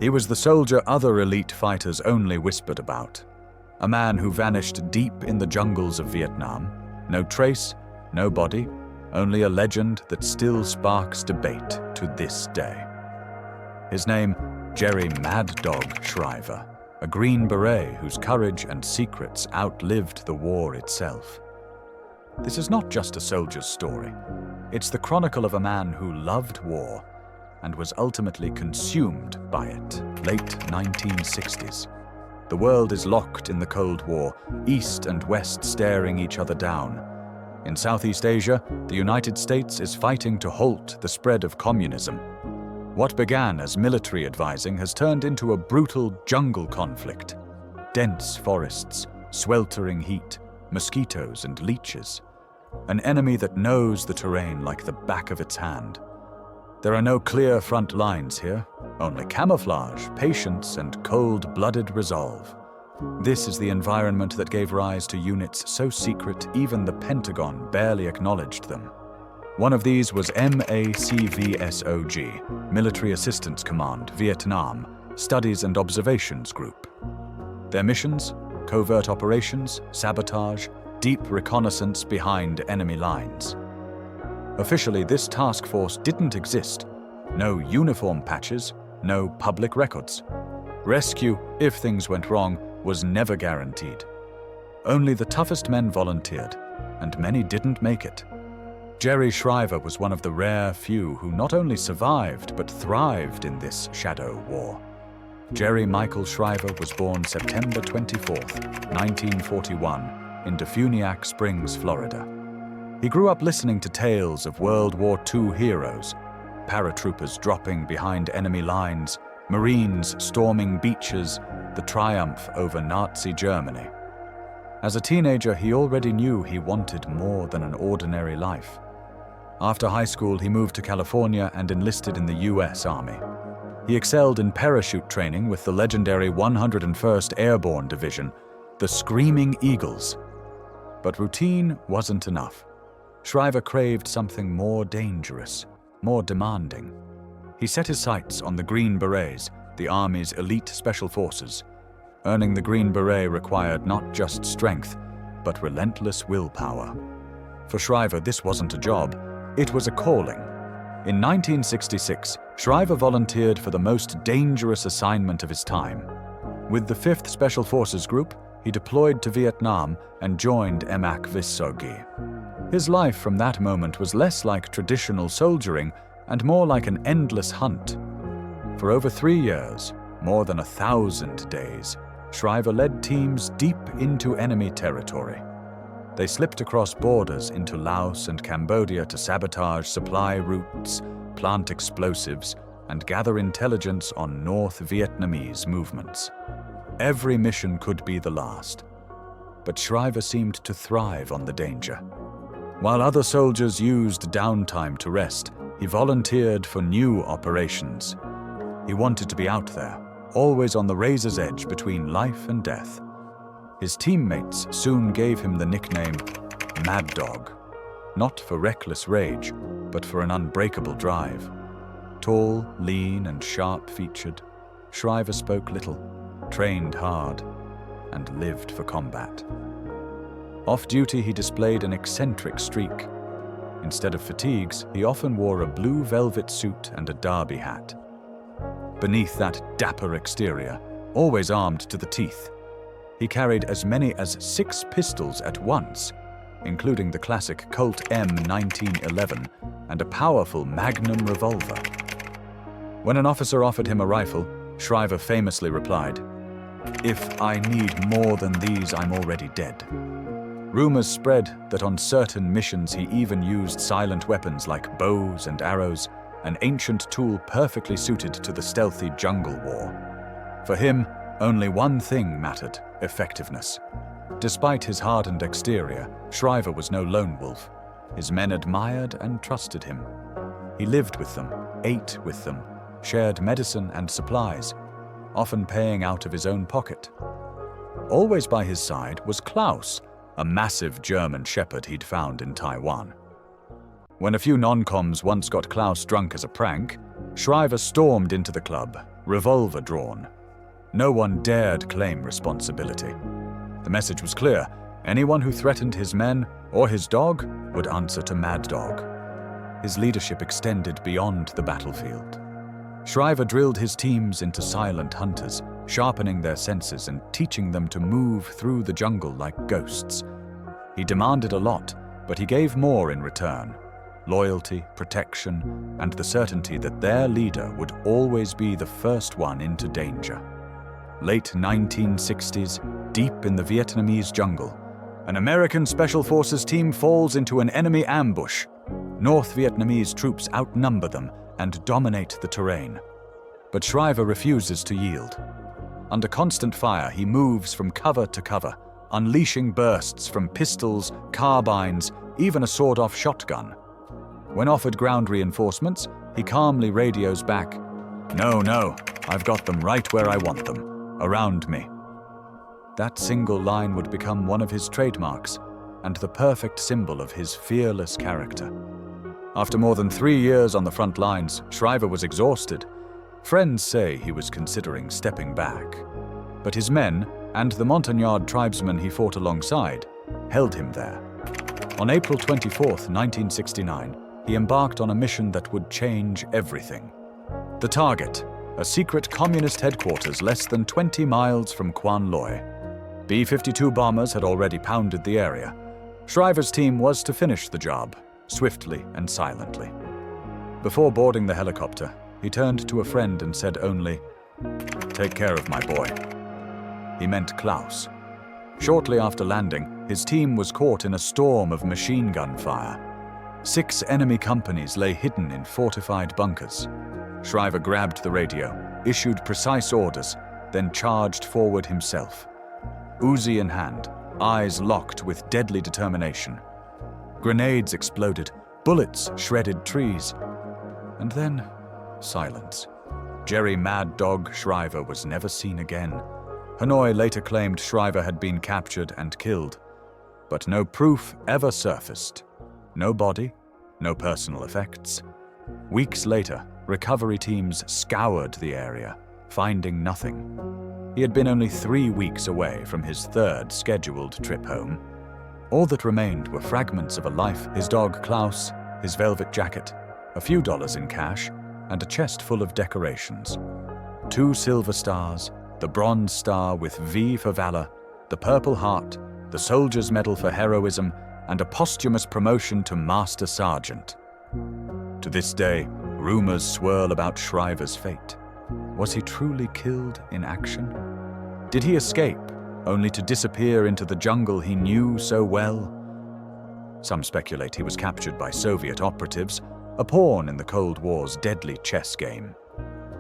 He was the soldier other elite fighters only whispered about. A man who vanished deep in the jungles of Vietnam. No trace, no body, only a legend that still sparks debate to this day. His name, Jerry Mad Dog Shriver, a Green Beret whose courage and secrets outlived the war itself. This is not just a soldier's story. It's the chronicle of a man who loved war and was ultimately consumed by it, late 1960s. The world is locked in the Cold War, East and West staring each other down. In Southeast Asia, the United States is fighting to halt the spread of communism. What began as military advising has turned into a brutal jungle conflict. Dense forests, sweltering heat, mosquitoes and leeches. An enemy that knows the terrain like the back of its hand. There are no clear front lines here, only camouflage, patience, and cold-blooded resolve. This is the environment that gave rise to units so secret even the Pentagon barely acknowledged them. One of these was MACV-SOG, Military Assistance Command, Vietnam, Studies and Observations Group. Their missions? Covert operations, sabotage, deep reconnaissance behind enemy lines. Officially, this task force didn't exist. No uniform patches, no public records. Rescue, if things went wrong, was never guaranteed. Only the toughest men volunteered, and many didn't make it. Jerry Shriver was one of the rare few who not only survived but thrived in this shadow war. Jerry Michael Shriver was born September 24, 1941, in Defuniak Springs, Florida. He grew up listening to tales of World War II heroes, paratroopers dropping behind enemy lines, Marines storming beaches, the triumph over Nazi Germany. As a teenager, he already knew he wanted more than an ordinary life. After high school, he moved to California and enlisted in the U.S. Army. He excelled in parachute training with the legendary 101st Airborne Division, the Screaming Eagles. But routine wasn't enough. Shriver craved something more dangerous, more demanding. He set his sights on the Green Berets, the Army's elite special forces. Earning the Green Beret required not just strength, but relentless willpower. For Shriver, this wasn't a job, it was a calling. In 1966, Shriver volunteered for the most dangerous assignment of his time. With the 5th Special Forces Group, he deployed to Vietnam and joined MACV-SOG. His life from that moment was less like traditional soldiering and more like an endless hunt. For over 3 years, more than 1,000 days, Shriver led teams deep into enemy territory. They slipped across borders into Laos and Cambodia to sabotage supply routes, plant explosives, and gather intelligence on North Vietnamese movements. Every mission could be the last. But Shriver seemed to thrive on the danger. While other soldiers used downtime to rest, he volunteered for new operations. He wanted to be out there, always on the razor's edge between life and death. His teammates soon gave him the nickname Mad Dog, not for reckless rage, but for an unbreakable drive. Tall, lean, and sharp-featured, Shriver spoke little, trained hard, and lived for combat. Off-duty, he displayed an eccentric streak. Instead of fatigues, he often wore a blue velvet suit and a derby hat. Beneath that dapper exterior, always armed to the teeth, he carried as many as 6 pistols at once, including the classic Colt M1911 and a powerful Magnum revolver. When an officer offered him a rifle, Shriver famously replied, "If I need more than these, I'm already dead." Rumors spread that on certain missions he even used silent weapons like bows and arrows, an ancient tool perfectly suited to the stealthy jungle war. For him, only one thing mattered: effectiveness. Despite his hardened exterior, Shriver was no lone wolf. His men admired and trusted him. He lived with them, ate with them, shared medicine and supplies, often paying out of his own pocket. Always by his side was Klaus, a massive German shepherd he'd found in Taiwan. When a few non-coms once got Klaus drunk as a prank, Shriver stormed into the club, revolver drawn. No one dared claim responsibility. The message was clear: anyone who threatened his men or his dog would answer to Mad Dog. His leadership extended beyond the battlefield. Shriver drilled his teams into silent hunters, sharpening their senses and teaching them to move through the jungle like ghosts. He demanded a lot, but he gave more in return: loyalty, protection, and the certainty that their leader would always be the first one into danger. Late 1960s, deep in the Vietnamese jungle, an American Special Forces team falls into an enemy ambush. North Vietnamese troops outnumber them and dominate the terrain. But Shriver refuses to yield. Under constant fire, he moves from cover to cover, unleashing bursts from pistols, carbines, even a sawed-off shotgun. When offered ground reinforcements, he calmly radios back, "No, I've got them right where I want them, around me." That single line would become one of his trademarks and the perfect symbol of his fearless character. After more than 3 years on the front lines, Shriver was exhausted. Friends say he was considering stepping back. But his men, and the Montagnard tribesmen he fought alongside, held him there. On April 24, 1969, he embarked on a mission that would change everything. The target, a secret communist headquarters less than 20 miles from Quan Loy. B-52 bombers had already pounded the area. Shriver's team was to finish the job, swiftly and silently. Before boarding the helicopter, he turned to a friend and said only, "Take care of my boy." He meant Klaus. Shortly after landing, his team was caught in a storm of machine gun fire. 6 enemy companies lay hidden in fortified bunkers. Shriver grabbed the radio, issued precise orders, then charged forward himself. Uzi in hand, eyes locked with deadly determination. Grenades exploded, bullets shredded trees. And then, silence. Jerry Mad Dog Shriver was never seen again. Hanoi later claimed Shriver had been captured and killed, but no proof ever surfaced. No body, no personal effects. Weeks later, recovery teams scoured the area, finding nothing. He had been only 3 weeks away from his 3rd scheduled trip home. All that remained were fragments of a life: his dog Klaus, his velvet jacket, a few dollars in cash, and a chest full of decorations. 2 silver stars, the Bronze Star with V for Valor, the Purple Heart, the Soldier's Medal for Heroism, and a posthumous promotion to Master Sergeant. To this day, rumors swirl about Shriver's fate. Was he truly killed in action? Did he escape, only to disappear into the jungle he knew so well? Some speculate he was captured by Soviet operatives, a pawn in the Cold War's deadly chess game.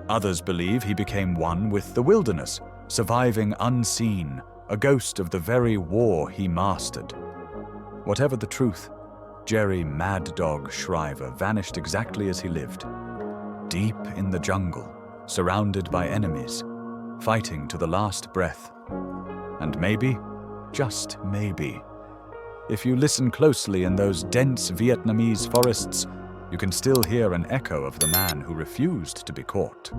Others believe he became one with the wilderness, surviving unseen, a ghost of the very war he mastered. Whatever the truth, Jerry Mad Dog Shriver vanished exactly as he lived. Deep in the jungle, surrounded by enemies, fighting to the last breath. And maybe, just maybe, if you listen closely in those dense Vietnamese forests, you can still hear an echo of the man who refused to be caught.